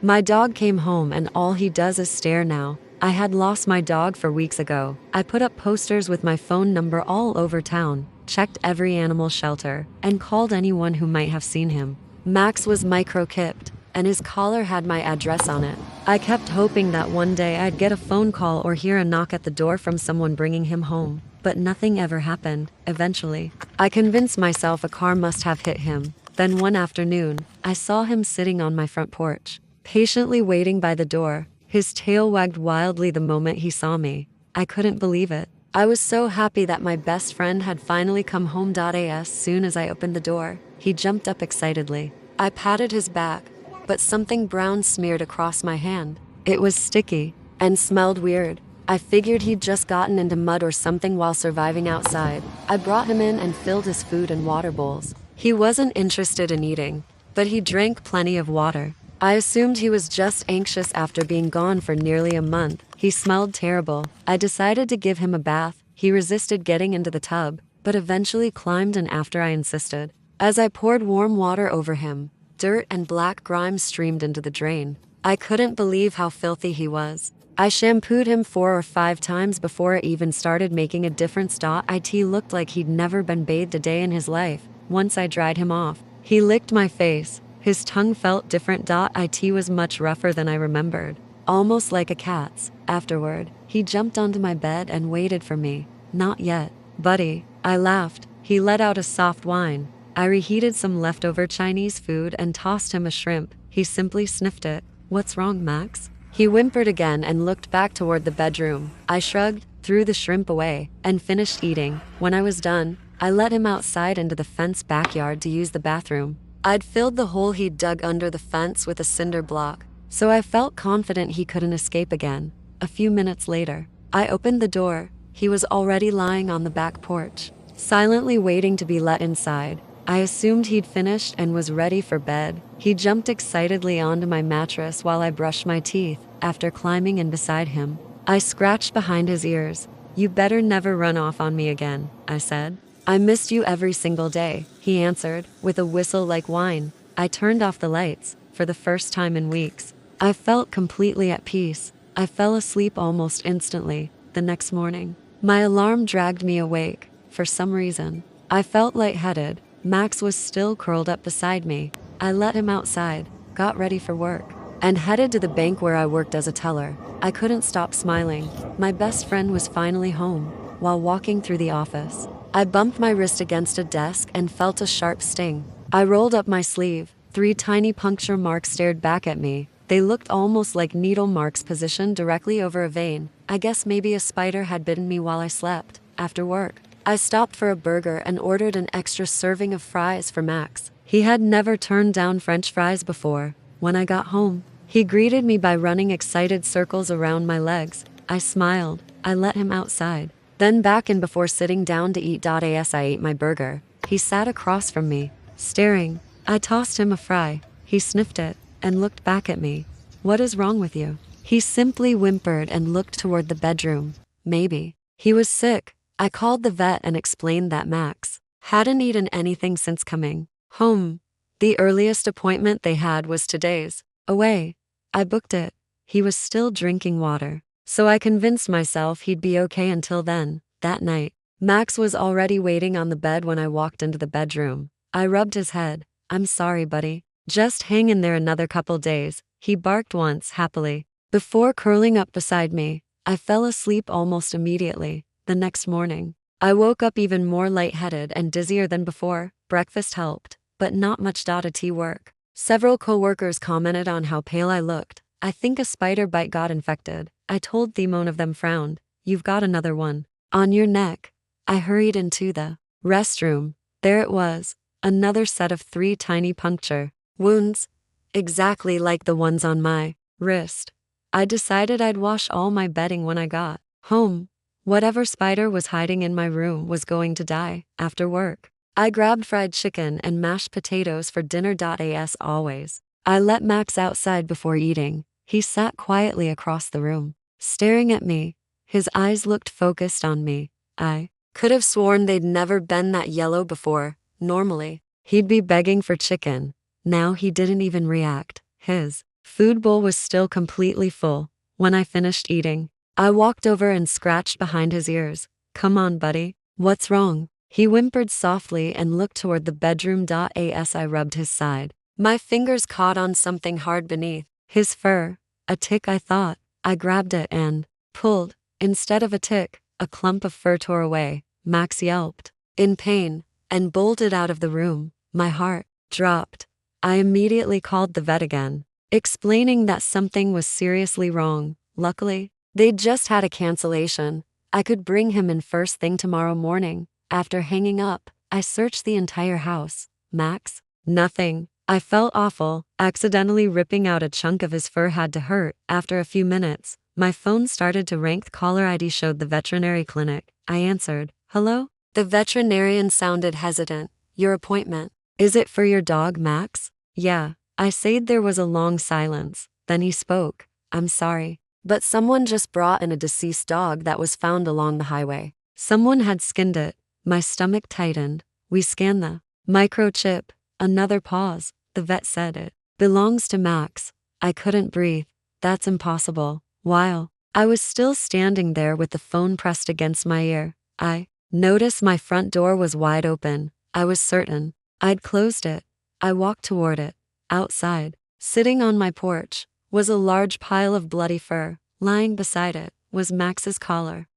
My dog came home and all he does is stare now. I had lost my dog for weeks ago. I put up posters with my phone number all over town, checked every animal shelter, and called anyone who might have seen him. Max was microchipped, and his collar had my address on it. I kept hoping that one day I'd get a phone call or hear a knock at the door from someone bringing him home, but nothing ever happened. Eventually, I convinced myself a car must have hit him. Then one afternoon, I saw him sitting on my front porch, patiently waiting by the door. His tail wagged wildly the moment he saw me. I couldn't believe it. I was so happy that my best friend had finally come home. As soon as I opened the door, he jumped up excitedly. I patted his back, but something brown smeared across my hand. It was sticky and smelled weird. I figured he'd just gotten into mud or something while surviving outside. I brought him in and filled his food and water bowls. He wasn't interested in eating, but he drank plenty of water. I assumed he was just anxious after being gone for nearly a month. He smelled terrible. I decided to give him a bath. He resisted getting into the tub, but eventually climbed in after I insisted. As I poured warm water over him, dirt and black grime streamed into the drain. I couldn't believe how filthy he was. I shampooed him 4 or 5 times before it even started making a difference. It looked like he'd never been bathed a day in his life. Once I dried him off, he licked my face. His tongue felt different. It was much rougher than I remembered, almost like a cat's. Afterward, he jumped onto my bed and waited for me. Not yet, buddy. I laughed. He let out a soft whine. I reheated some leftover Chinese food and tossed him a shrimp. He simply sniffed it. What's wrong, Max? He whimpered again and looked back toward the bedroom. I shrugged, threw the shrimp away, and finished eating. When I was done, I let him outside into the fenced backyard to use the bathroom. I'd filled the hole he'd dug under the fence with a cinder block, so I felt confident he couldn't escape again. A few minutes later, I opened the door. He was already lying on the back porch, silently waiting to be let inside. I assumed he'd finished and was ready for bed. He jumped excitedly onto my mattress while I brushed my teeth. After climbing in beside him, I scratched behind his ears. "You better never run off on me again," I said. "I missed you every single day," he answered, with a whistle like wine. I turned off the lights. For the first time in weeks, I felt completely at peace. I fell asleep almost instantly. The next morning, my alarm dragged me awake. For some reason, I felt lightheaded. Max was still curled up beside me. I let him outside, got ready for work, and headed to the bank where I worked as a teller. I couldn't stop smiling. My best friend was finally home. While walking through the office, I bumped my wrist against a desk and felt a sharp sting. I rolled up my sleeve. 3 tiny puncture marks stared back at me. They looked almost like needle marks positioned directly over a vein. I guess maybe a spider had bitten me while I slept. After work, I stopped for a burger and ordered an extra serving of fries for Max. He had never turned down French fries before. When I got home, he greeted me by running excited circles around my legs. I smiled. I let him outside, then back in before sitting down to eat. As I ate my burger, he sat across from me, staring. I tossed him a fry. He sniffed it and looked back at me. "What is wrong with you?" He simply whimpered and looked toward the bedroom. Maybe he was sick. I called the vet and explained that Max hadn't eaten anything since coming home. The earliest appointment they had was today's. Away. I booked it. He was still drinking water, so I convinced myself he'd be okay until then. That night, Max was already waiting on the bed when I walked into the bedroom. I rubbed his head. "I'm sorry, buddy. Just hang in there another couple days." He barked once happily, before curling up beside me. I fell asleep almost immediately. The next morning, I woke up even more lightheaded and dizzier than before. Breakfast helped, but not much. Tea work. Several coworkers commented on how pale I looked. "I think a spider bite got infected," I told them. One of them frowned. "You've got another one on your neck." I hurried into the restroom. There it was, another set of 3 tiny puncture wounds, exactly like the ones on my wrist. I decided I'd wash all my bedding when I got home. Whatever spider was hiding in my room was going to die. After work, I grabbed fried chicken and mashed potatoes for dinner. As always, I let Max outside before eating. He sat quietly across the room, staring at me. His eyes looked focused on me. I could have sworn they'd never been that yellow before. Normally, he'd be begging for chicken. Now he didn't even react. His food bowl was still completely full. When I finished eating, I walked over and scratched behind his ears. Come on, buddy. What's wrong? He whimpered softly and looked toward the bedroom. As I rubbed his side, my fingers caught on something hard beneath his fur. A tick, I thought. I grabbed it and pulled. Instead of a tick, a clump of fur tore away. Max yelped in pain and bolted out of the room. My heart dropped. I immediately called the vet again, explaining that something was seriously wrong. Luckily, they'd just had a cancellation. I could bring him in first thing tomorrow morning. After hanging up, I searched the entire house. Max? Nothing. I felt awful. Accidentally ripping out a chunk of his fur had to hurt. After a few minutes, my phone started to ring. Caller ID showed the veterinary clinic. I answered. Hello? The veterinarian sounded hesitant. Your appointment. Is it for your dog, Max? Yeah. I said. There was a long silence. Then he spoke. I'm sorry, but someone just brought in a deceased dog that was found along the highway. Someone had skinned it. My stomach tightened. We scanned the microchip. Another pause. The vet said it belongs to Max. I couldn't breathe. That's impossible. While I was still standing there with the phone pressed against my ear, I noticed my front door was wide open. I was certain I'd closed it. I walked toward it. Outside, sitting on my porch, was a large pile of bloody fur. Lying beside it was Max's collar.